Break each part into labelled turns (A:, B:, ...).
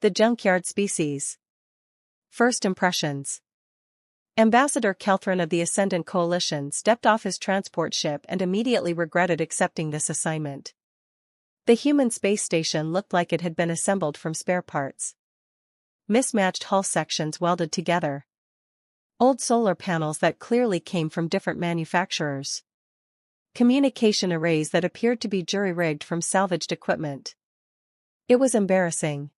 A: The junkyard species. First impressions. Ambassador Kelthran of the Ascendant Coalition stepped off his transport ship and immediately regretted accepting this assignment. The human space station looked like it had been assembled from spare parts. Mismatched hull sections welded together. Old solar panels that clearly came from different manufacturers. Communication arrays that appeared to be jury-rigged from salvaged equipment. It was embarrassing.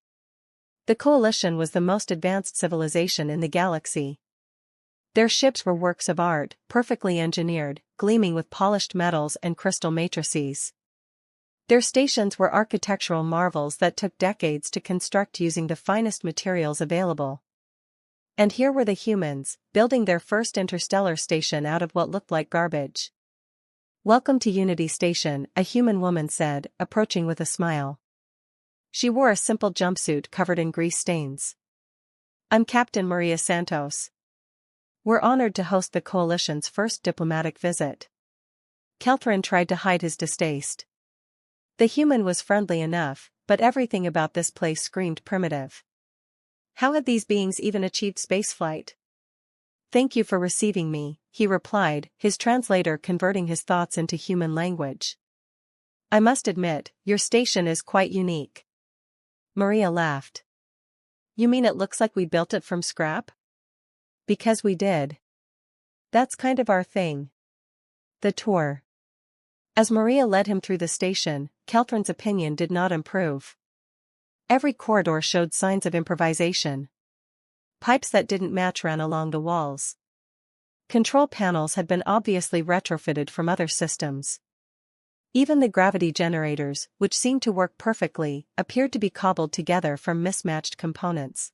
A: The Coalition was the most advanced civilization in the galaxy. Their ships were works of art, perfectly engineered, gleaming with polished metals and crystal matrices. Their stations were architectural marvels that took decades to construct using the finest materials available. And here were the humans, building their first interstellar station out of what looked like garbage. "Welcome to Unity Station," a human woman said, approaching with a smile. She wore a simple jumpsuit covered in grease stains. "I'm Captain Maria Santos. We're honored to host the Coalition's first diplomatic visit." Kelthran tried to hide his distaste. The human was friendly enough, but everything about this place screamed primitive. How had these beings even achieved spaceflight? "Thank you for receiving me," he replied, his translator converting his thoughts into human language. "I must admit, your station is quite unique." Maria laughed. "You mean it looks like we built it from scrap?" "Because we did. That's kind of our thing." The tour. As Maria led him through the station, Kelthran's opinion did not improve. Every corridor showed signs of improvisation. Pipes that didn't match ran along the walls. Control panels had been obviously retrofitted from other systems. Even the gravity generators, which seemed to work perfectly, appeared to be cobbled together from mismatched components.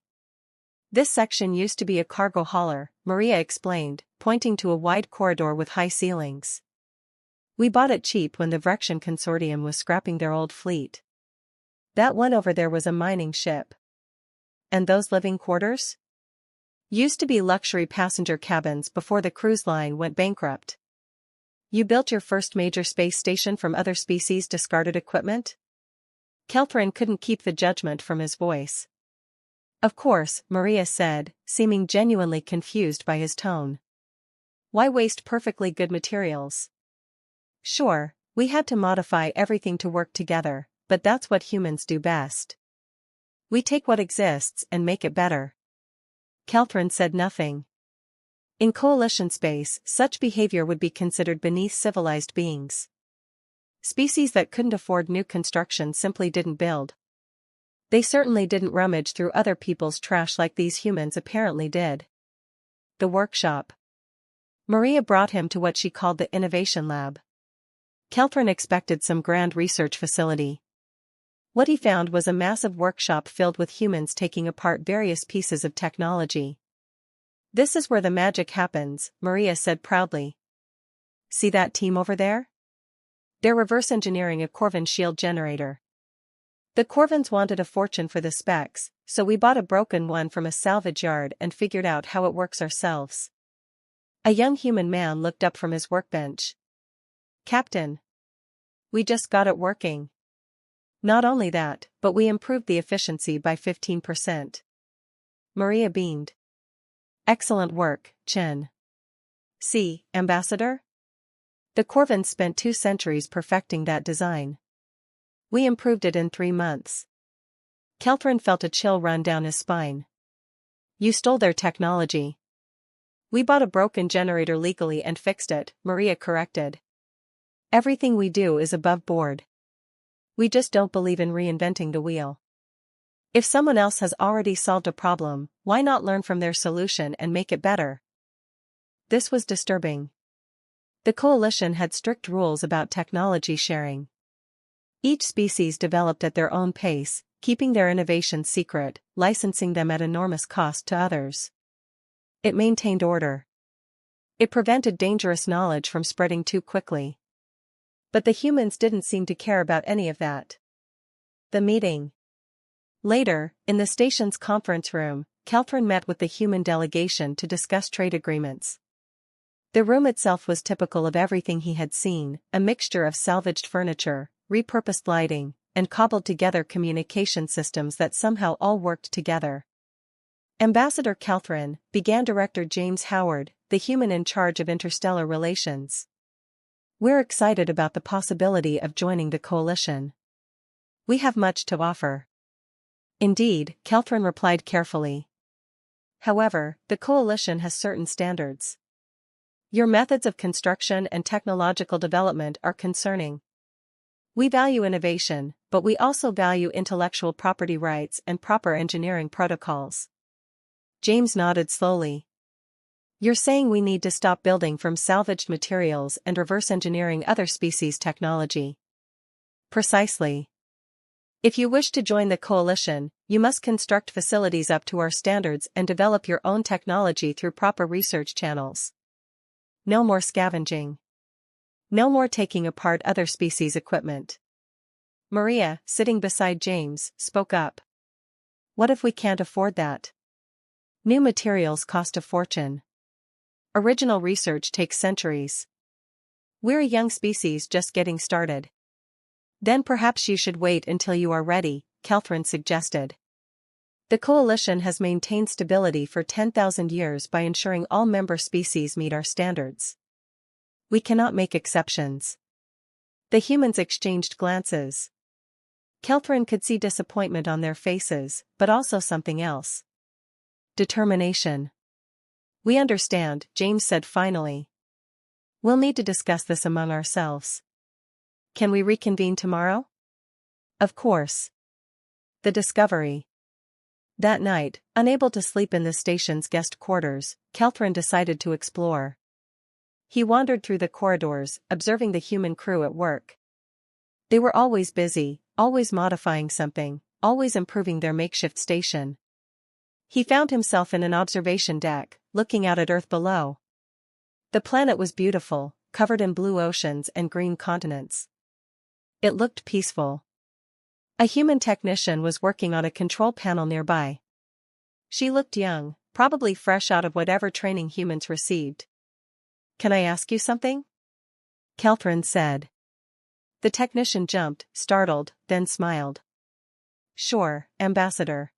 A: "This section used to be a cargo hauler," Maria explained, pointing to a wide corridor with high ceilings. "We bought it cheap when the Vrexian Consortium was scrapping their old fleet. That one over there was a mining ship. And those living quarters? Used to be luxury passenger cabins before the cruise line went bankrupt." "You built your first major space station from other species' discarded equipment?" Kelthran couldn't keep the judgment from his voice. "Of course," Maria said, seeming genuinely confused by his tone. "Why waste perfectly good materials?" "Sure, we had to modify everything to work together, but that's what humans do best. We take what exists and make it better." Kelthran said nothing. In Coalition space, such behavior would be considered beneath civilized beings. Species that couldn't afford new construction simply didn't build. They certainly didn't rummage through other people's trash like these humans apparently did. The workshop. Maria brought him to what she called the innovation lab. Kelthran expected some grand research facility. What he found was a massive workshop filled with humans taking apart various pieces of technology. "This is where the magic happens," Maria said proudly. "See that team over there? They're reverse engineering a Corvin shield generator. The Corvins wanted a fortune for the specs, so we bought a broken one from a salvage yard and figured out how it works ourselves." A young human man looked up from his workbench. "Captain, we just got it working. Not only that, but we improved the efficiency by 15%. Maria beamed. "Excellent work, Chen. See, Ambassador? The Corvins spent 2 centuries perfecting that design. We improved it in 3 months." Kelthran felt a chill run down his spine. "You stole their technology." "We bought a broken generator legally and fixed it," Maria corrected. "Everything we do is above board. We just don't believe in reinventing the wheel. If someone else has already solved a problem, why not learn from their solution and make it better?" This was disturbing. The Coalition had strict rules about technology sharing. Each species developed at their own pace, keeping their innovations secret, licensing them at enormous cost to others. It maintained order. It prevented dangerous knowledge from spreading too quickly. But the humans didn't seem to care about any of that. The meeting. Later, in the station's conference room, Kelthran met with the human delegation to discuss trade agreements. The room itself was typical of everything he had seen, a mixture of salvaged furniture, repurposed lighting, and cobbled together communication systems that somehow all worked together. Ambassador Calthrin, began Director James Howard, the human in charge of interstellar relations. We're excited about the possibility of joining the coalition. We have much to offer. Indeed, Calthrin replied carefully. However, the coalition has certain standards. Your methods of construction and technological development are concerning. We value innovation, but we also value intellectual property rights and proper engineering protocols. James nodded slowly. You're saying we need to stop building from salvaged materials and reverse engineering other species' technology. Precisely. If you wish to join the coalition, you must construct facilities up to our standards and develop your own technology through proper research channels. No more scavenging. No more taking apart other species' equipment. Maria, sitting beside James, spoke up. What if we can't afford that? New materials cost a fortune. Original research takes centuries. We're a young species just getting started. Then perhaps you should wait until you are ready, Calthrin suggested. The coalition has maintained stability for 10,000 years by ensuring all member species meet our standards. We cannot make exceptions. The humans exchanged glances. Calthrin could see disappointment on their faces, but also something else. Determination. We understand, James said finally. We'll need to discuss this among ourselves. Can we reconvene tomorrow? Of course. The Discovery. That night, unable to sleep in the station's guest quarters, Calthrin decided to explore. He wandered through the corridors, observing the human crew at work. They were always busy, always modifying something, always improving their makeshift station. He found himself in an observation deck, looking out at Earth below. The planet was beautiful, covered in blue oceans and green continents. It looked peaceful. A human technician was working on a control panel nearby. She looked young, probably fresh out of whatever training humans received. Can I ask you something? Calthrin said. The technician jumped, startled, then smiled. Sure, Ambassador.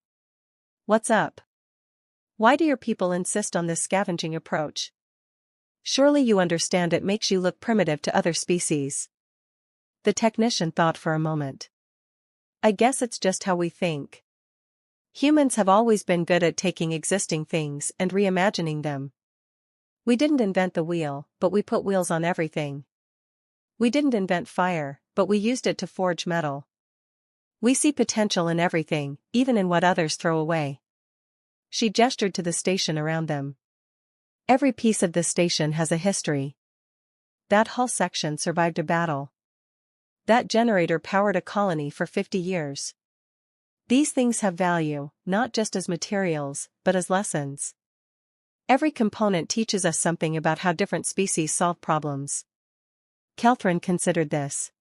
A: What's up? Why do your people insist on this scavenging approach? Surely you understand it makes you look primitive to other species. The technician thought for a moment. I guess it's just how we think. Humans have always been good at taking existing things and reimagining them. We didn't invent the wheel, but we put wheels on everything. We didn't invent fire, but we used it to forge metal. We see potential in everything, even in what others throw away. She gestured to the station around them. Every piece of this station has a history. That hull section survived a battle. That generator powered a colony for 50 years. These things have value, not just as materials, but as lessons. Every component teaches us something about how different species solve problems. Calthrin considered this.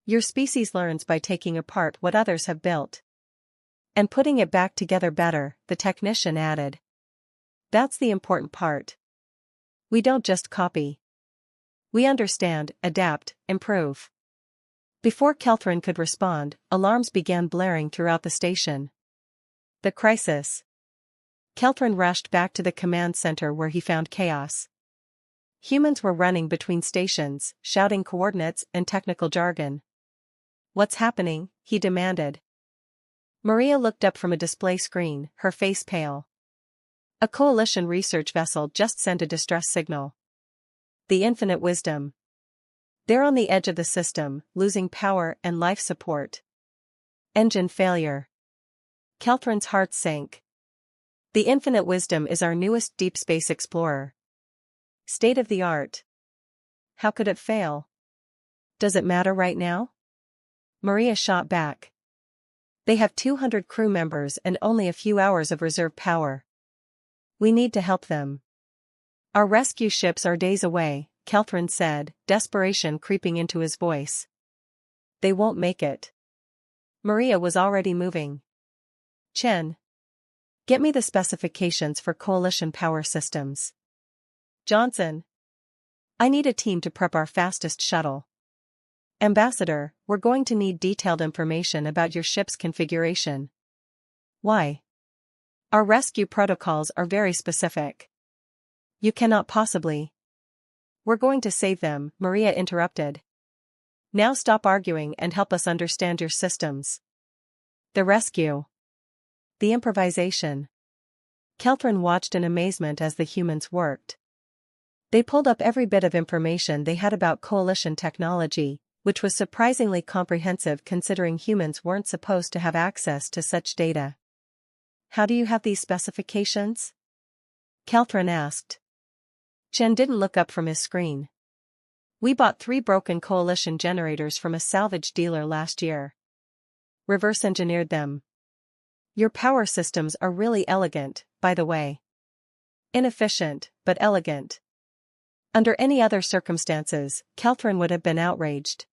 A: Your species learns by taking apart what others have built. And putting it back together better, the technician added. That's the important part. We don't just copy. We understand, adapt, improve. Before Calthrin could respond, alarms began blaring throughout the station. The crisis. Calthrin rushed back to the command center where he found chaos. Humans were running between stations, shouting coordinates and technical jargon. What's happening? He demanded. Maria looked up from a display screen, her face pale. A coalition research vessel just sent a distress signal. The Infinite Wisdom. They're on the edge of the system, losing power and life support. Engine failure. Calthrin's heart sank. The Infinite Wisdom is our newest deep space explorer. State of the art. How could it fail? Does it matter right now? Maria shot back. They have 200 crew members and only a few hours of reserve power. We need to help them. Our rescue ships are days away, Calthrin said, desperation creeping into his voice. They won't make it. Maria was already moving. Chen. Get me the specifications for coalition power systems. Johnson. I need a team to prep our fastest shuttle. Ambassador, we're going to need detailed information about your ship's configuration. Why? Our rescue protocols are very specific. You cannot possibly. We're going to save them, Maria interrupted. Now stop arguing and help us understand your systems. The rescue. The improvisation. Kelthrin watched in amazement as the humans worked. They pulled up every bit of information they had about Coalition technology, which was surprisingly comprehensive considering humans weren't supposed to have access to such data. How do you have these specifications? Kelthrin asked. Chen didn't look up from his screen. We bought 3 broken Coalition generators from a salvage dealer last year. Reverse engineered them. Your power systems are really elegant, by the way. Inefficient, but elegant. Under any other circumstances, Kelthrin would have been outraged.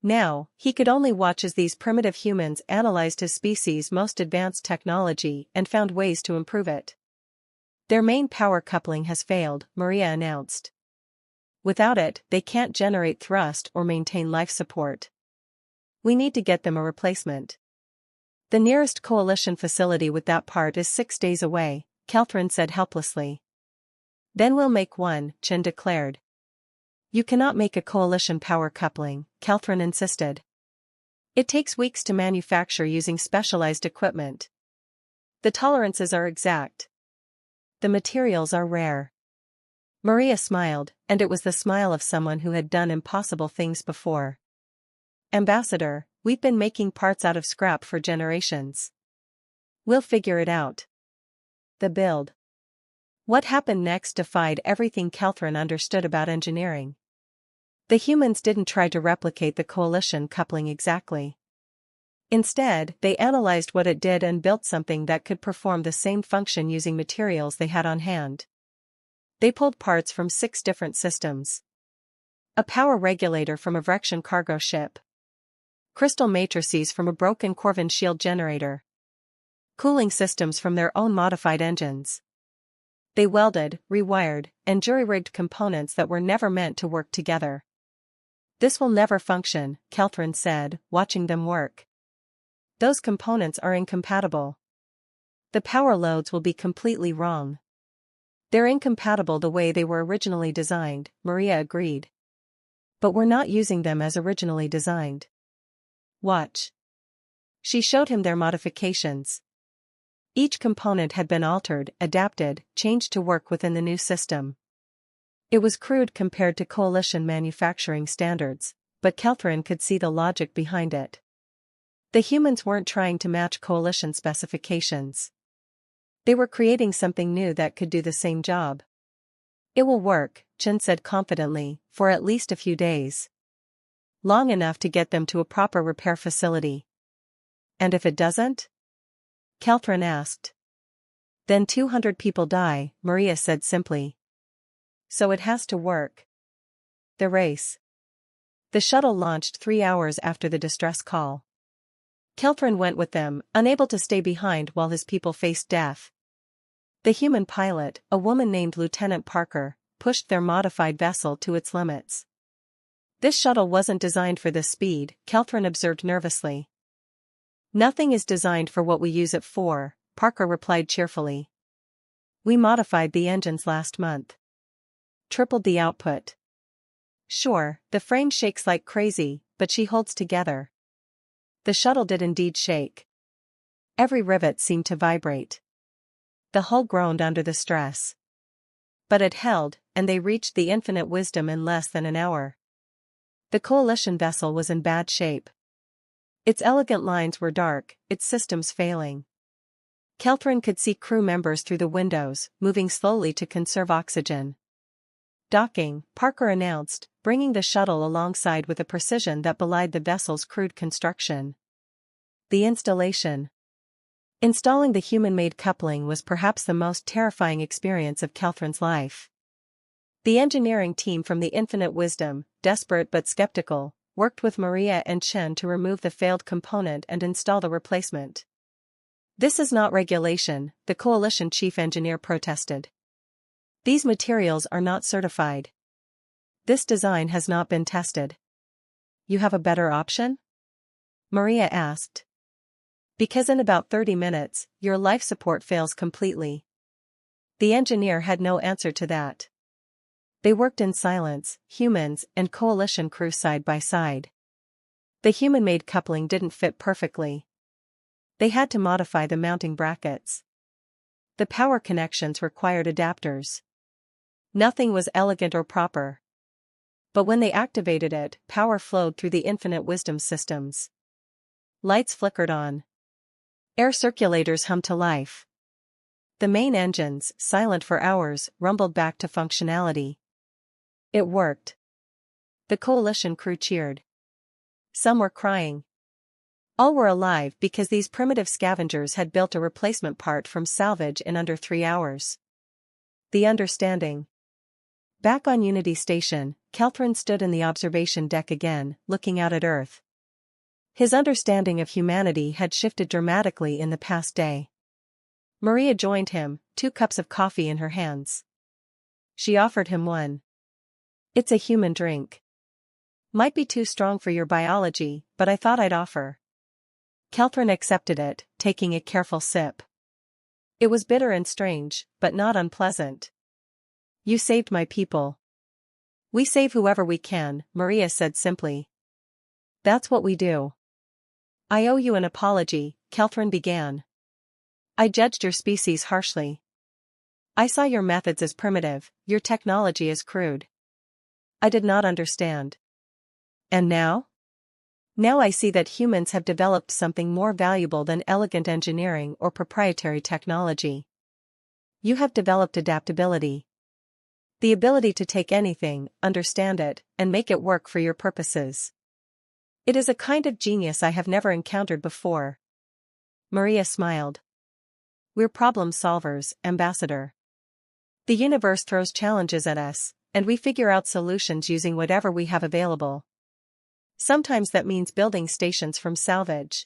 A: Now, he could only watch as these primitive humans analyzed his species' most advanced technology and found ways to improve it. Their main power coupling has failed, Maria announced. Without it, they can't generate thrust or maintain life support. We need to get them a replacement. The nearest Coalition facility with that part is 6 days away, Kelthrin said helplessly. Then we'll make one, Chen declared. You cannot make a Coalition power coupling, Kelthrin insisted. It takes weeks to manufacture using specialized equipment. The tolerances are exact. The materials are rare. Maria smiled, and it was the smile of someone who had done impossible things before. Ambassador, we've been making parts out of scrap for generations. We'll figure it out. The build. What happened next defied everything Kelthrin understood about engineering. The humans didn't try to replicate the Coalition coupling exactly. Instead, they analyzed what it did and built something that could perform the same function using materials they had on hand. They pulled parts from 6 different systems. A power regulator from a Vrexian cargo ship. Crystal matrices from a broken Corvin shield generator. Cooling systems from their own modified engines. They welded, rewired, and jury-rigged components that were never meant to work together. This will never function, Kelthrin said, watching them work. Those components are incompatible. The power loads will be completely wrong. They're incompatible the way they were originally designed, Maria agreed. But we're not using them as originally designed. Watch. She showed him their modifications. Each component had been altered, adapted, changed to work within the new system. It was crude compared to Coalition manufacturing standards, but Kelthrin could see the logic behind it. The humans weren't trying to match Coalition specifications. They were creating something new that could do the same job. It will work, Chen said confidently, for at least a few days. Long enough to get them to a proper repair facility. And if it doesn't? Kelthrin asked. Then 200 people die, Maria said simply. So it has to work. The race. The shuttle launched 3 hours after the distress call. Kelthrin went with them, unable to stay behind while his people faced death. The human pilot, a woman named Lieutenant Parker, pushed their modified vessel to its limits. This shuttle wasn't designed for this speed, Kelthrin observed nervously. Nothing is designed for what we use it for, Parker replied cheerfully. We modified the engines last month. Tripled the output. Sure, the frame shakes like crazy, but she holds together. The shuttle did indeed shake. Every rivet seemed to vibrate. The hull groaned under the stress. But it held, and they reached the infinite wisdom in less than an hour. The Coalition vessel was in bad shape. Its elegant lines were dark, its systems failing. Kelthrin could see crew members through the windows, moving slowly to conserve oxygen. Docking, Parker announced, bringing the shuttle alongside with a precision that belied the vessel's crude construction. The installation. Installing the human-made coupling was perhaps the most terrifying experience of Kelthrin's life. The engineering team from the Infinite Wisdom, desperate but skeptical, worked with Maria and Chen to remove the failed component and install the replacement. This is not regulation, the Coalition chief engineer protested. These materials are not certified. This design has not been tested. you have a better option? Maria asked. Because in about 30 minutes, your life support fails completely. The engineer had no answer to that. They worked in silence, humans and coalition crew side by side. The human-made coupling didn't fit perfectly. They had to modify the mounting brackets. The power connections required adapters. Nothing was elegant or proper. But when they activated it, power flowed through the infinite wisdom systems. Lights flickered on. Air circulators hummed to life. The main engines, silent for hours, rumbled back to functionality. It worked. The coalition crew cheered. Some were crying. All were alive because these primitive scavengers had built a replacement part from salvage in under 3 hours. The understanding. Back on Unity Station, Kelthran stood in the observation deck again, looking out at Earth. His understanding of humanity had shifted dramatically in the past day. Maria joined him, 2 cups of coffee in her hands. She offered him one. It's a human drink. Might be too strong for your biology, but I thought I'd offer. Kelthran accepted it, taking a careful sip. It was bitter and strange, but not unpleasant. You saved my people. We save whoever we can, Maria said simply. That's what we do. I owe you an apology, Kelthran began. I judged your species harshly. I saw your methods as primitive, your technology as crude. I did not understand. And now? Now I see that humans have developed something more valuable than elegant engineering or proprietary technology. You have developed adaptability. The ability to take anything, understand it, and make it work for your purposes. It is a kind of genius I have never encountered before. Maria smiled. We're problem solvers, Ambassador. The universe throws challenges at us, and we figure out solutions using whatever we have available. Sometimes that means building stations from salvage.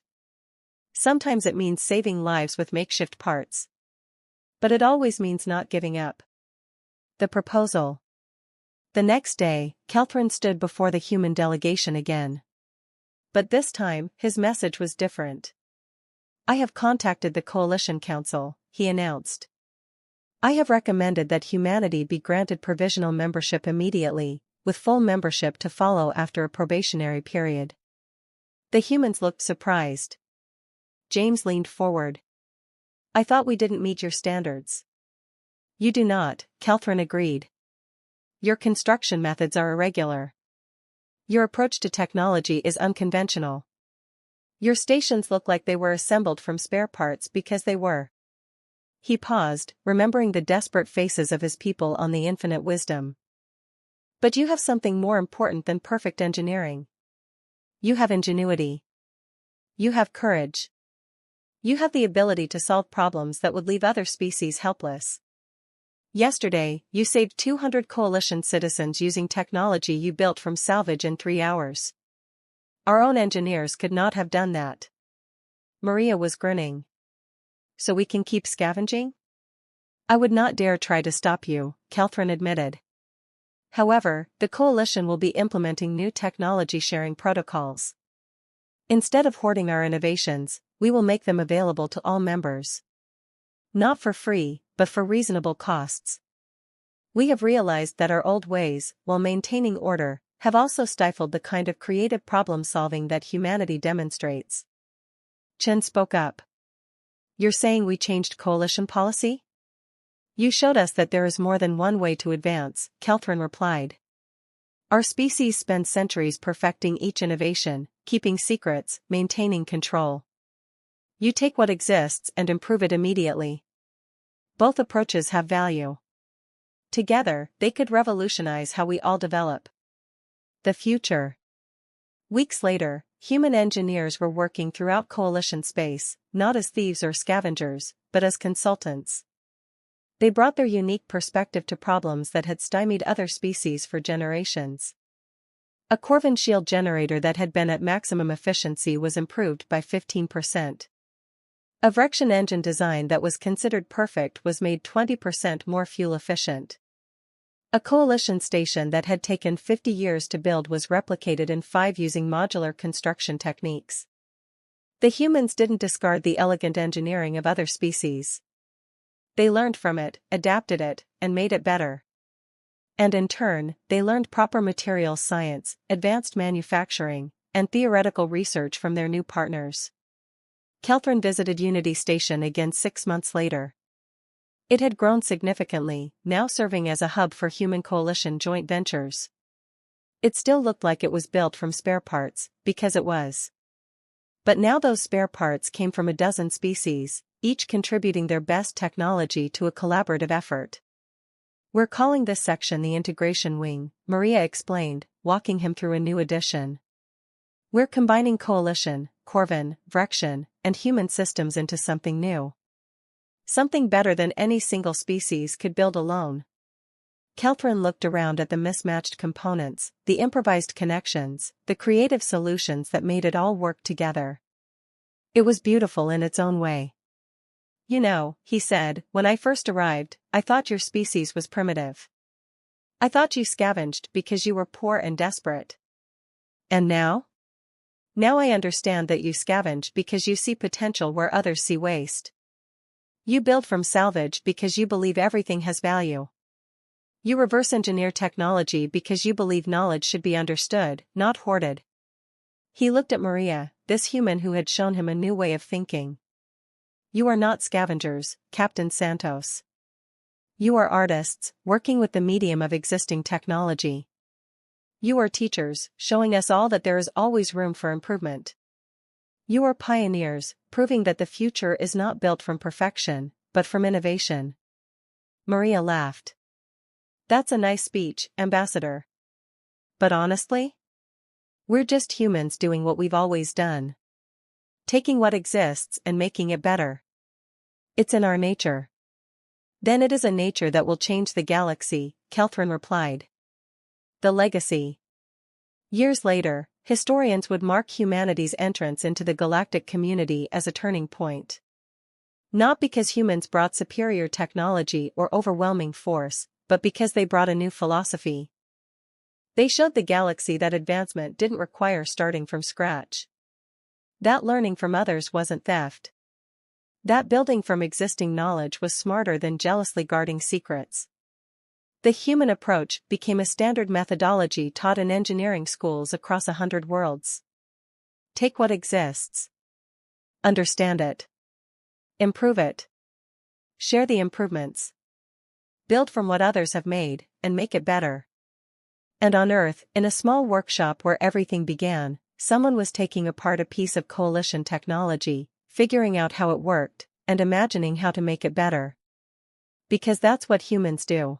A: Sometimes it means saving lives with makeshift parts. But it always means not giving up. The proposal. The next day, Kelthran stood before the human delegation again. But this time, his message was different. I have contacted the Coalition Council, he announced. I have recommended that humanity be granted provisional membership immediately, with full membership to follow after a probationary period. The humans looked surprised. James leaned forward. I thought we didn't meet your standards. You do not, Kelthran agreed. Your construction methods are irregular. Your approach to technology is unconventional. Your stations look like they were assembled from spare parts because they were. He paused, remembering the desperate faces of his people on the infinite wisdom. But you have something more important than perfect engineering. You have ingenuity. You have courage. You have the ability to solve problems that would leave other species helpless. Yesterday, you saved 200 coalition citizens using technology you built from salvage in 3 hours. Our own engineers could not have done that. Maria was grinning. So we can keep scavenging? I would not dare try to stop you, Kelthran admitted. However, the coalition will be implementing new technology sharing protocols. Instead of hoarding our innovations, we will make them available to all members. Not for free, but for reasonable costs. We have realized that our old ways, while maintaining order, have also stifled the kind of creative problem-solving that humanity demonstrates. Chen spoke up. You're saying we changed coalition policy? You showed us that there is more than one way to advance, Kelthran replied. Our species spends centuries perfecting each innovation, keeping secrets, maintaining control. You take what exists and improve it immediately. Both approaches have value. Together, they could revolutionize how we all develop. The future. Weeks later, human engineers were working throughout coalition space, not as thieves or scavengers, but as consultants. They brought their unique perspective to problems that had stymied other species for generations. A Corvin shield generator that had been at maximum efficiency was improved by 15%. A Vrexian engine design that was considered perfect was made 20% more fuel efficient. A coalition station that had taken 50 years to build was replicated in 5 using modular construction techniques. The humans didn't discard the elegant engineering of other species. They learned from it, adapted it, and made it better. And in turn, they learned proper materials science, advanced manufacturing, and theoretical research from their new partners. Kelthran visited Unity Station again 6 months later. It had grown significantly, now serving as a hub for human coalition joint ventures. It still looked like it was built from spare parts, because it was. But now those spare parts came from a dozen species, each contributing their best technology to a collaborative effort. "We're calling this section the Integration Wing," Maria explained, walking him through a new addition. "We're combining coalition, Corvin, Vrexian, and human systems into something new. Something better than any single species could build alone." Kelthran looked around at the mismatched components, the improvised connections, the creative solutions that made it all work together. It was beautiful in its own way. "You know," he said, "when I first arrived, I thought your species was primitive. I thought you scavenged because you were poor and desperate. And now? Now I understand that you scavenge because you see potential where others see waste. You build from salvage because you believe everything has value. You reverse engineer technology because you believe knowledge should be understood, not hoarded." He looked at Maria, this human who had shown him a new way of thinking. "You are not scavengers, Captain Santos. You are artists, working with the medium of existing technology. You are teachers, showing us all that there is always room for improvement. You are pioneers, proving that the future is not built from perfection, but from innovation." Maria laughed. "That's a nice speech, Ambassador. But honestly? We're just humans doing what we've always done. Taking what exists and making it better. It's in our nature." "Then it is a nature that will change the galaxy," Kelthran replied. "The legacy." Years later, historians would mark humanity's entrance into the galactic community as a turning point. Not because humans brought superior technology or overwhelming force, but because they brought a new philosophy. They showed the galaxy that advancement didn't require starting from scratch. That learning from others wasn't theft. That building from existing knowledge was smarter than jealously guarding secrets. The human approach became a standard methodology taught in engineering schools across 100 worlds. Take what exists. Understand it. Improve it. Share the improvements. Build from what others have made, and make it better. And on Earth, in a small workshop where everything began, someone was taking apart a piece of coalition technology, figuring out how it worked, and imagining how to make it better. Because that's what humans do.